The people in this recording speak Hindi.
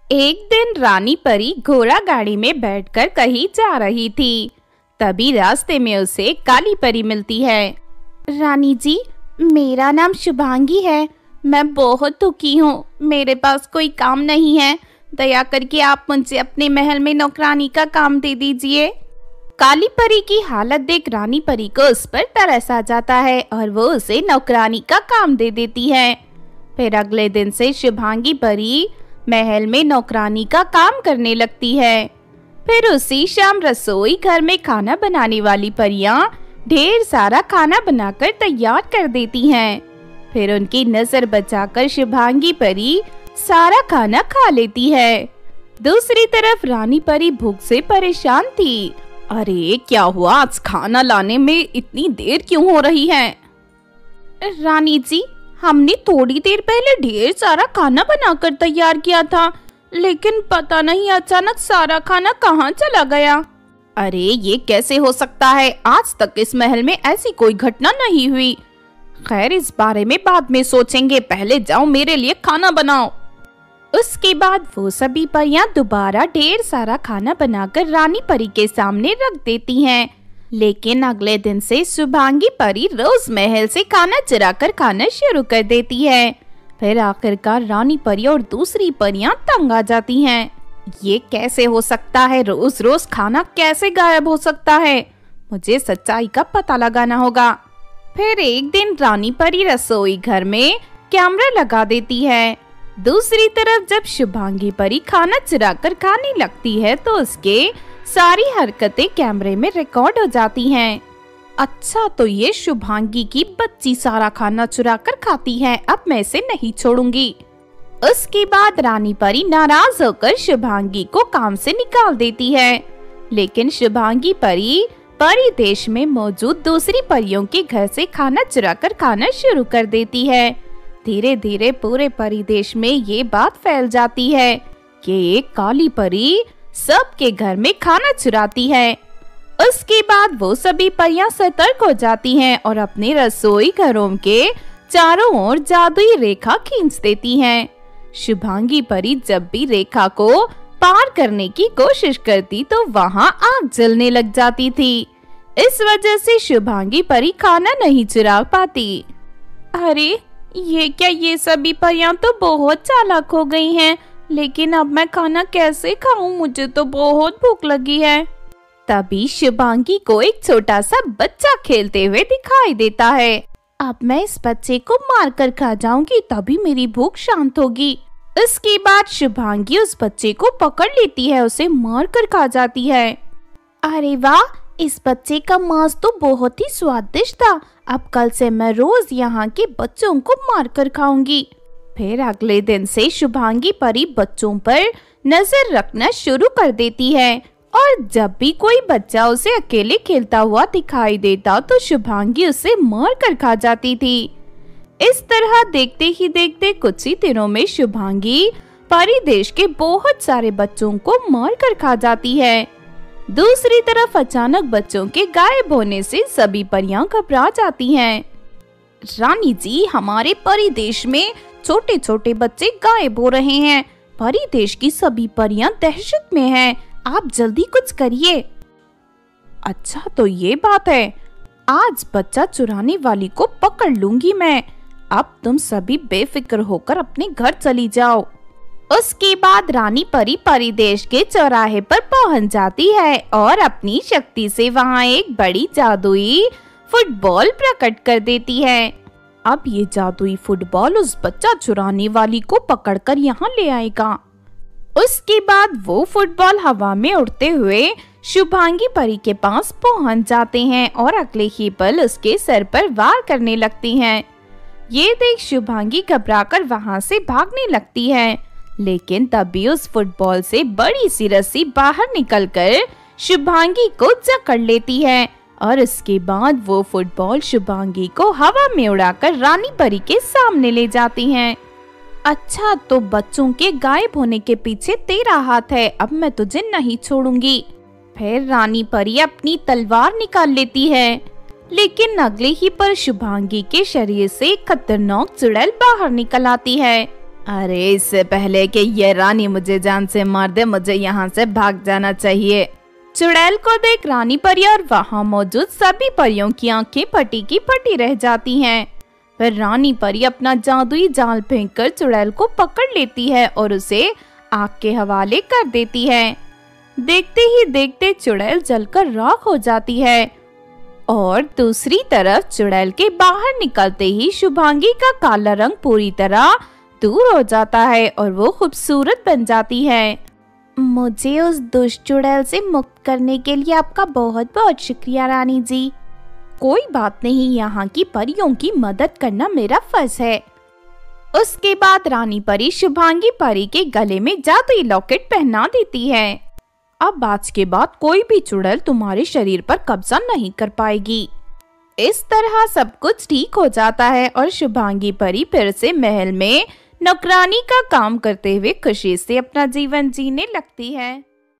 एक दिन रानी परी घोड़ा गाड़ी में बैठकर कहीं जा रही थी। तभी रास्ते में उसे काली परी मिलती है। रानी जी, मेरा नाम शुभांगी है। मैं बहुत दुखी हूँ। मेरे पास कोई काम नहीं है। दया करके आप मुझे अपने महल में नौकरानी का काम दे दीजिए। काली परी की हालत देख रानी परी को उस पर तरस आ जाता है और वो उसे नौकरानी का काम दे देती है। फिर अगले दिन से शुभांगी परी महल में नौकरानी का काम करने लगती है। फिर उसी शाम रसोई घर में खाना बनाने वाली परियां ढेर सारा खाना बनाकर तैयार कर देती हैं। फिर उनकी नजर बचाकर शुभांगी परी सारा खाना खा लेती है। दूसरी तरफ रानी परी भूख से परेशान थी। अरे क्या हुआ, आज खाना लाने में इतनी देर क्यों हो रही है? रानी जी, हमने थोड़ी देर पहले ढेर सारा खाना बनाकर तैयार किया था, लेकिन पता नहीं अचानक सारा खाना कहाँ चला गया। अरे ये कैसे हो सकता है? आज तक इस महल में ऐसी कोई घटना नहीं हुई। खैर, इस बारे में बाद में सोचेंगे, पहले जाओ मेरे लिए खाना बनाओ। उसके बाद वो सभी परियां दोबारा ढेर सारा खाना बनाकर रानी परी के सामने रख देती हैं। लेकिन अगले दिन से शुभांगी परी रोज महल से खाना चुराकर खाना शुरू कर देती है। फिर आखिरकार रानी परी और दूसरी परियां तंग आ जाती हैं। ये कैसे हो सकता है? रोज रोज खाना कैसे गायब हो सकता है? मुझे सच्चाई का पता लगाना होगा। फिर एक दिन रानी परी रसोई घर में कैमरा लगा देती है। दूसरी तरफ जब शुभांगी परी खाना चुराकर खाने लगती है तो उसके सारी हरकतें कैमरे में रिकॉर्ड हो जाती हैं। अच्छा, तो ये शुभांगी की बच्ची सारा खाना चुराकर खाती है। अब मैं इसे नहीं छोड़ूंगी। उसके बाद रानी परी नाराज होकर शुभांगी को काम से निकाल देती है। लेकिन शुभांगी परी देश में मौजूद दूसरी परियों के घर से खाना चुराकर खाना शुरू कर देती है। धीरे धीरे पूरे परिदेश में ये बात फैल जाती है कि एक काली परी सबके घर में खाना चुराती है। उसके बाद वो सभी परियां सतर्क हो जाती हैं और अपने रसोई घरों के चारों ओर जादुई रेखा खींच देती हैं। शुभांगी परी जब भी रेखा को पार करने की कोशिश करती तो वहां आग जलने लग जाती थी। इस वजह से शुभांगी परी खाना नहीं चुरा पाती। अरे ये क्या, ये सभी परियां तो बहुत चालाक हो गई हैं। लेकिन अब मैं खाना कैसे खाऊं? मुझे तो बहुत भूख लगी है। तभी शुभांगी को एक छोटा सा बच्चा खेलते हुए दिखाई देता है। अब मैं इस बच्चे को मारकर खा जाऊंगी, तभी मेरी भूख शांत होगी। इसके बाद शुभांगी उस बच्चे को पकड़ लेती है, उसे मारकर खा जाती है। अरे वाह, इस बच्चे का मांस तो बहुत ही स्वादिष्ट था। अब कल से मैं रोज यहाँ के बच्चों को मारकर खाऊंगी। फिर अगले दिन से शुभांगी परी बच्चों पर नजर रखना शुरू कर देती है और जब भी कोई बच्चा उसे अकेले खेलता हुआ दिखाई देता तो शुभांगी उसे मार कर खा जाती थी। इस तरह देखते ही देखते कुछ ही दिनों में शुभांगी परी देश के बहुत सारे बच्चों को मार कर खा जाती है। दूसरी तरफ अचानक बच्चों के गायब होने से सभी परियां घबरा जाती हैं। रानी जी, हमारे परी देश में छोटे छोटे बच्चे गायब हो रहे हैं। परी देश की सभी परियां दहशत में हैं। आप जल्दी कुछ करिए। अच्छा, तो ये बात है। आज बच्चा चुराने वाली को पकड़ लूंगी मैं। अब तुम सभी बेफिक्र होकर अपने घर चली जाओ। उसके बाद रानी परी परिदेश के चौराहे पर पहुंच जाती है और अपनी शक्ति से वहां एक बड़ी जादुई फुटबॉल प्रकट कर देती है। अब ये जादुई फुटबॉल उस बच्चा चुराने वाली को पकड़कर यहाँ ले आएगा। उसके बाद वो फुटबॉल हवा में उड़ते हुए शुभांगी परी के पास पहुंच जाते हैं और अगले ही पल उसके सर पर वार करने लगती हैं। ये देख शुभांगी घबराकर वहां से भागने लगती है, लेकिन तभी उस फुटबॉल से बड़ी सी रस्सी बाहर निकलकर शुभांगी को जकड़ लेती है और इसके बाद वो फुटबॉल शुभांगी को हवा में उड़ाकर रानी परी के सामने ले जाती हैं। अच्छा, तो बच्चों के गायब होने के पीछे तेरा हाथ है। अब मैं तुझे नहीं छोड़ूंगी। फिर रानी परी अपनी तलवार निकाल लेती है, लेकिन अगले ही पल शुभांगी के शरीर से एक खतरनाक चुड़ैल बाहर निकल आती है। अरे इससे पहले कि ये रानी मुझे जान से मार दे, मुझे यहाँ से भाग जाना चाहिए। चुड़ैल को देख रानी परी और वहाँ मौजूद सभी परियों की आंखें फटी की फटी रह जाती हैं। फिर रानी परी अपना जादुई जाल फेंककर चुड़ैल को पकड़ लेती है और उसे आग के हवाले कर देती है। देखते ही देखते चुड़ैल जलकर राख हो जाती है और दूसरी तरफ चुड़ैल के बाहर निकलते ही शुभांगी का काला रंग पूरी तरह दूर हो जाता है और वो खूबसूरत बन जाती है। मुझे उस दुष्ट चुड़ैल से मुक्त करने के लिए आपका बहुत बहुत शुक्रिया रानी जी। कोई बात नहीं, यहाँ की परियों की मदद करना मेरा फर्ज है। उसके बाद रानी परी शुभांगी परी के गले में जादुई लॉकेट पहना देती है। अब आज के बाद कोई भी चुड़ैल तुम्हारे शरीर पर कब्जा नहीं कर पाएगी। इस तरह सब कुछ ठीक हो जाता है और शुभांगी परी फिर से महल में नौकरानी का काम करते हुए खुशी से अपना जीवन जीने लगती है।